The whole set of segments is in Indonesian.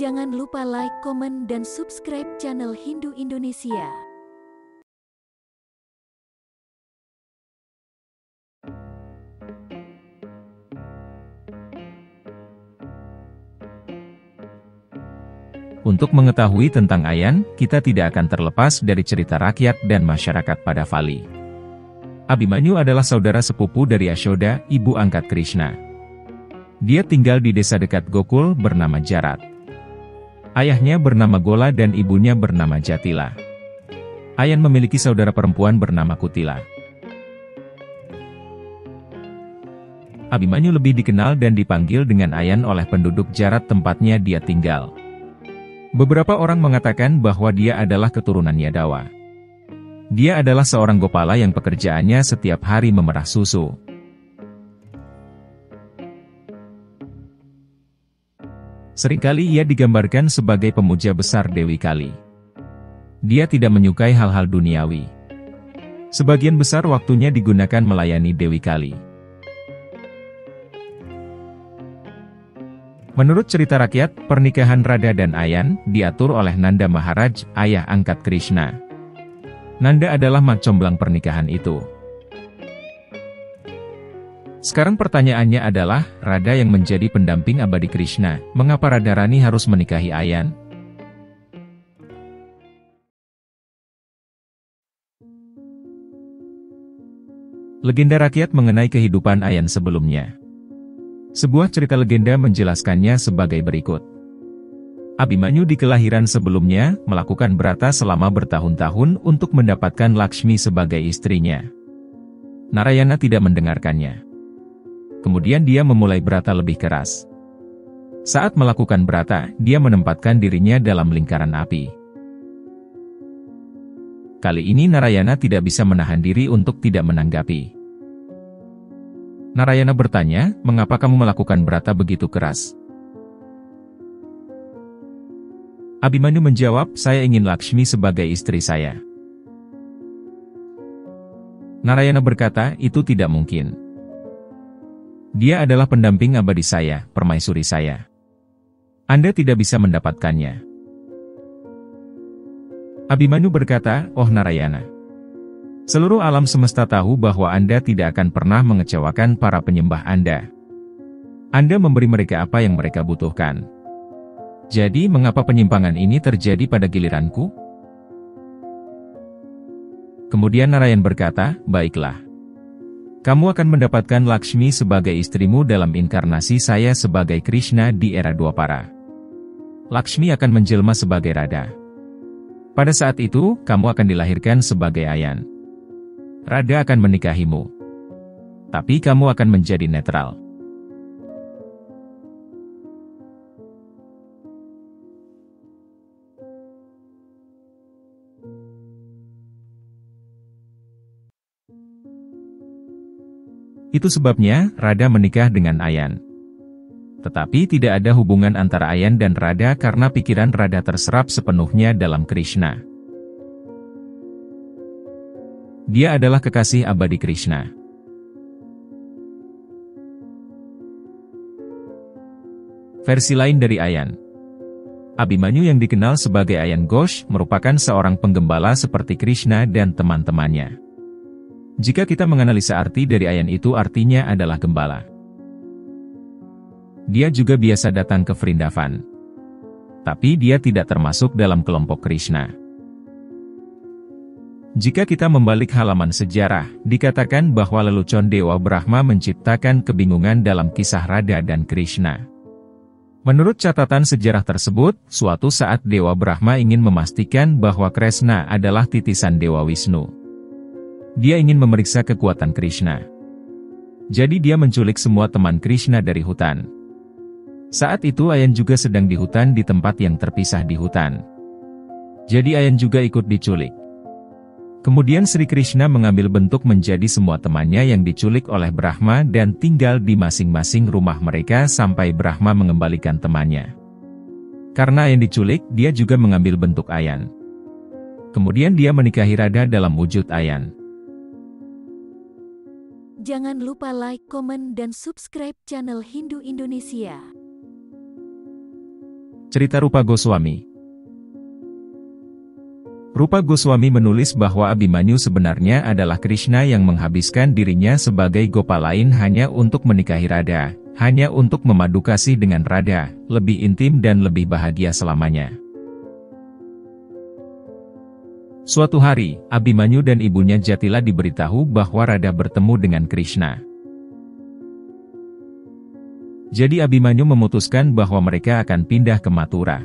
Jangan lupa like, komen, dan subscribe channel Hindu Indonesia. Untuk mengetahui tentang Ayan, kita tidak akan terlepas dari cerita rakyat dan masyarakat pada Vali. Abhimanyu adalah saudara sepupu dari Yashoda, ibu angkat Krishna. Dia tinggal di desa dekat Gokul bernama Jarat. Ayahnya bernama Gola dan ibunya bernama Jatila. Ayan memiliki saudara perempuan bernama Kutila. Abhimanyu lebih dikenal dan dipanggil dengan Ayan oleh penduduk Jarat tempatnya dia tinggal. Beberapa orang mengatakan bahwa dia adalah keturunan Yadawa. Dia adalah seorang gopala yang pekerjaannya setiap hari memerah susu. Seringkali ia digambarkan sebagai pemuja besar Dewi Kali. Dia tidak menyukai hal-hal duniawi. Sebagian besar waktunya digunakan melayani Dewi Kali. Menurut cerita rakyat, pernikahan Radha dan Ayan diatur oleh Nanda Maharaj, ayah angkat Krishna. Nanda adalah mak comblang pernikahan itu. Sekarang pertanyaannya adalah, Radha yang menjadi pendamping abadi Krishna, mengapa Radharani harus menikahi Ayan? Legenda rakyat mengenai kehidupan Ayan sebelumnya. Sebuah cerita legenda menjelaskannya sebagai berikut. Abhimanyu di kelahiran sebelumnya, melakukan brata selama bertahun-tahun untuk mendapatkan Lakshmi sebagai istrinya. Narayana tidak mendengarkannya. Kemudian dia memulai brata lebih keras. Saat melakukan brata, dia menempatkan dirinya dalam lingkaran api. Kali ini Narayana tidak bisa menahan diri untuk tidak menanggapi. Narayana bertanya, mengapa kamu melakukan brata begitu keras? Abhimanyu menjawab, saya ingin Lakshmi sebagai istri saya. Narayana berkata, itu tidak mungkin. Dia adalah pendamping abadi saya, permaisuri saya. Anda tidak bisa mendapatkannya. Abhimanyu berkata, oh Narayana. Seluruh alam semesta tahu bahwa Anda tidak akan pernah mengecewakan para penyembah Anda. Anda memberi mereka apa yang mereka butuhkan. Jadi mengapa penyimpangan ini terjadi pada giliranku? Kemudian Narayan berkata, baiklah. Kamu akan mendapatkan Lakshmi sebagai istrimu dalam inkarnasi saya sebagai Krishna di era Dwapara. Lakshmi akan menjelma sebagai Radha. Pada saat itu, kamu akan dilahirkan sebagai Ayan. Radha akan menikahimu. Tapi kamu akan menjadi netral. Itu sebabnya, Radha menikah dengan Ayan. Tetapi tidak ada hubungan antara Ayan dan Radha karena pikiran Radha terserap sepenuhnya dalam Krishna. Dia adalah kekasih abadi Krishna. Versi lain dari Ayan. Abhimanyu yang dikenal sebagai Ayan Ghosh merupakan seorang penggembala seperti Krishna dan teman-temannya. Jika kita menganalisa arti dari Ayan itu artinya adalah gembala. Dia juga biasa datang ke Vrindavan. Tapi dia tidak termasuk dalam kelompok Krishna. Jika kita membalik halaman sejarah, dikatakan bahwa lelucon Dewa Brahma menciptakan kebingungan dalam kisah Radha dan Krishna. Menurut catatan sejarah tersebut, suatu saat Dewa Brahma ingin memastikan bahwa Krishna adalah titisan Dewa Wisnu. Dia ingin memeriksa kekuatan Krishna. Jadi dia menculik semua teman Krishna dari hutan. Saat itu Ayan juga sedang di hutan di tempat yang terpisah di hutan. Jadi Ayan juga ikut diculik. Kemudian Sri Krishna mengambil bentuk menjadi semua temannya yang diculik oleh Brahma dan tinggal di masing-masing rumah mereka sampai Brahma mengembalikan temannya. Karena Ayan diculik, dia juga mengambil bentuk Ayan. Kemudian dia menikahi Radha dalam wujud Ayan. Jangan lupa like, komen, dan subscribe channel Hindu Indonesia. Cerita Rupa Goswami. Rupa Goswami menulis bahwa Abhimanyu sebenarnya adalah Krishna yang menghabiskan dirinya sebagai Gopa lain hanya untuk menikahi Radha, hanya untuk memadu kasih dengan Radha, lebih intim dan lebih bahagia selamanya. Suatu hari, Abhimanyu dan ibunya Jatila diberitahu bahwa Radha bertemu dengan Krishna. Jadi Abhimanyu memutuskan bahwa mereka akan pindah ke Mathura.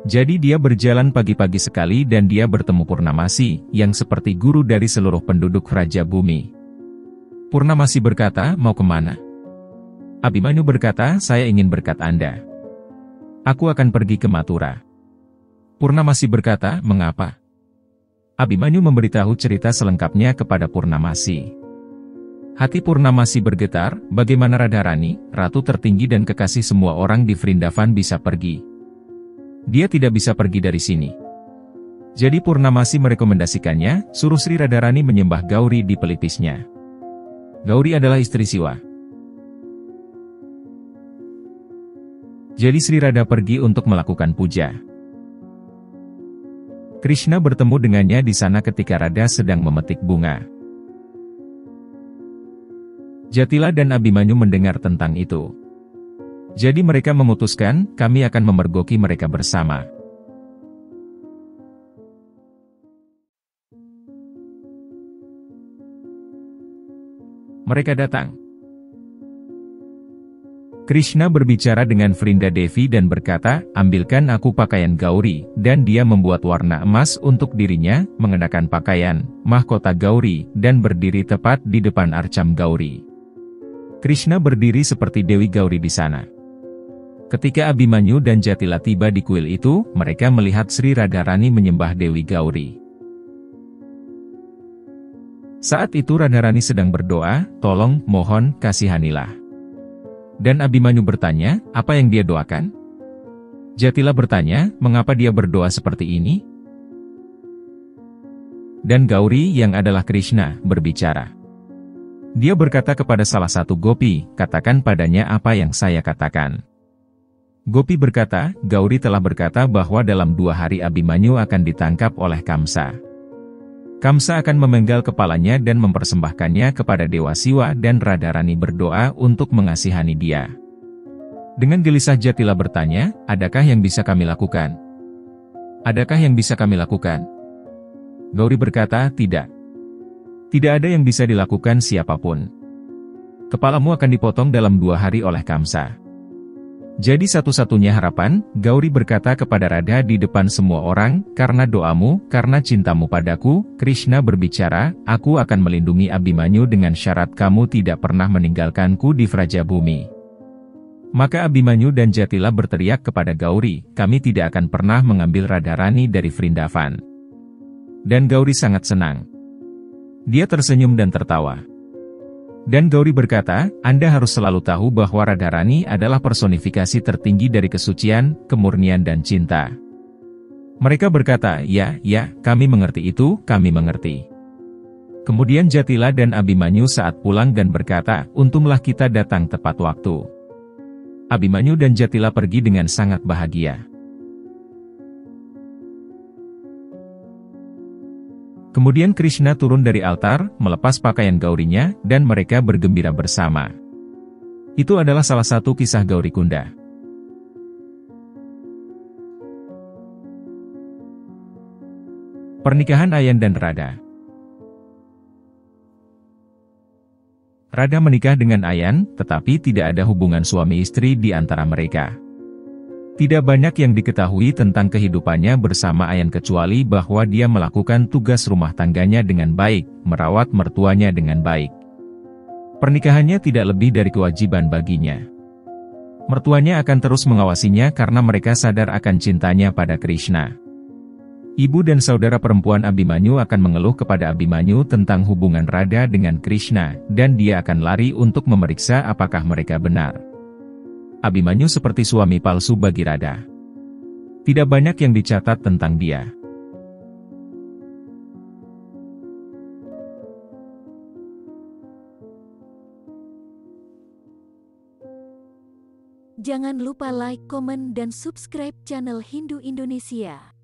Jadi dia berjalan pagi-pagi sekali dan dia bertemu Purnamasi, yang seperti guru dari seluruh penduduk Raja Bumi. Purnamasi berkata, mau kemana? Abhimanyu berkata, saya ingin berkat Anda. Aku akan pergi ke Mathura. Purnamasi berkata, mengapa? Abhimanyu memberitahu cerita selengkapnya kepada Purnamasi. Hati Purnamasi bergetar, bagaimana Radharani, ratu tertinggi dan kekasih semua orang di Vrindavan bisa pergi. Dia tidak bisa pergi dari sini. Jadi Purnamasi merekomendasikannya, suruh Sri Radharani menyembah Gauri di pelipisnya. Gauri adalah istri Siwa. Jadi Sri Radha pergi untuk melakukan puja. Krishna bertemu dengannya di sana ketika Radha sedang memetik bunga. Jatila dan Abhimanyu mendengar tentang itu. Jadi mereka memutuskan, kami akan memergoki mereka bersama. Mereka datang. Krishna berbicara dengan Vrinda Devi dan berkata, ambilkan aku pakaian Gauri, dan dia membuat warna emas untuk dirinya, mengenakan pakaian, mahkota Gauri, dan berdiri tepat di depan Arcam Gauri. Krishna berdiri seperti Dewi Gauri di sana. Ketika Abhimanyu dan Jatila tiba di kuil itu, mereka melihat Sri Radharani menyembah Dewi Gauri. Saat itu Radharani sedang berdoa, tolong, mohon, kasihanilah. Dan Abhimanyu bertanya, apa yang dia doakan? Jatila bertanya, mengapa dia berdoa seperti ini? Dan Gauri yang adalah Krishna, berbicara. Dia berkata kepada salah satu gopi, katakan padanya apa yang saya katakan. Gopi berkata, Gauri telah berkata bahwa dalam 2 hari Abhimanyu akan ditangkap oleh Kamsa. Kamsa akan memenggal kepalanya dan mempersembahkannya kepada Dewa Siwa dan Radharani berdoa untuk mengasihani dia. Dengan gelisah Jatila bertanya, adakah yang bisa kami lakukan? Adakah yang bisa kami lakukan? Gauri berkata, tidak. Tidak ada yang bisa dilakukan siapapun. Kepalamu akan dipotong dalam 2 hari oleh Kamsa. Jadi satu-satunya harapan, Gauri berkata kepada Radha di depan semua orang, karena doamu, karena cintamu padaku, Krishna berbicara, aku akan melindungi Abhimanyu dengan syarat kamu tidak pernah meninggalkanku di Vrajabumi. Maka Abhimanyu dan Jatila berteriak kepada Gauri, kami tidak akan pernah mengambil Radharani dari Vrindavan. Dan Gauri sangat senang. Dia tersenyum dan tertawa. Dan Gauri berkata, Anda harus selalu tahu bahwa Radharani adalah personifikasi tertinggi dari kesucian, kemurnian dan cinta. Mereka berkata, ya, kami mengerti itu, kami mengerti. Kemudian Jatila dan Abhimanyu saat pulang dan berkata, untunglah kita datang tepat waktu. Abhimanyu dan Jatila pergi dengan sangat bahagia. Kemudian Krishna turun dari altar, melepas pakaian Gaurinya, dan mereka bergembira bersama. Itu adalah salah satu kisah Gauri Kunda. Pernikahan Ayan dan Radha. Radha menikah dengan Ayan, tetapi tidak ada hubungan suami istri di antara mereka. Tidak banyak yang diketahui tentang kehidupannya bersama Ayan kecuali bahwa dia melakukan tugas rumah tangganya dengan baik, merawat mertuanya dengan baik. Pernikahannya tidak lebih dari kewajiban baginya. Mertuanya akan terus mengawasinya karena mereka sadar akan cintanya pada Krishna. Ibu dan saudara perempuan Abhimanyu akan mengeluh kepada Abhimanyu tentang hubungan Radha dengan Krishna, dan dia akan lari untuk memeriksa apakah mereka benar. Abhimanyu seperti suami palsu bagi Radha. Tidak banyak yang dicatat tentang dia. Jangan lupa like, komen, dan subscribe channel Hindu Indonesia.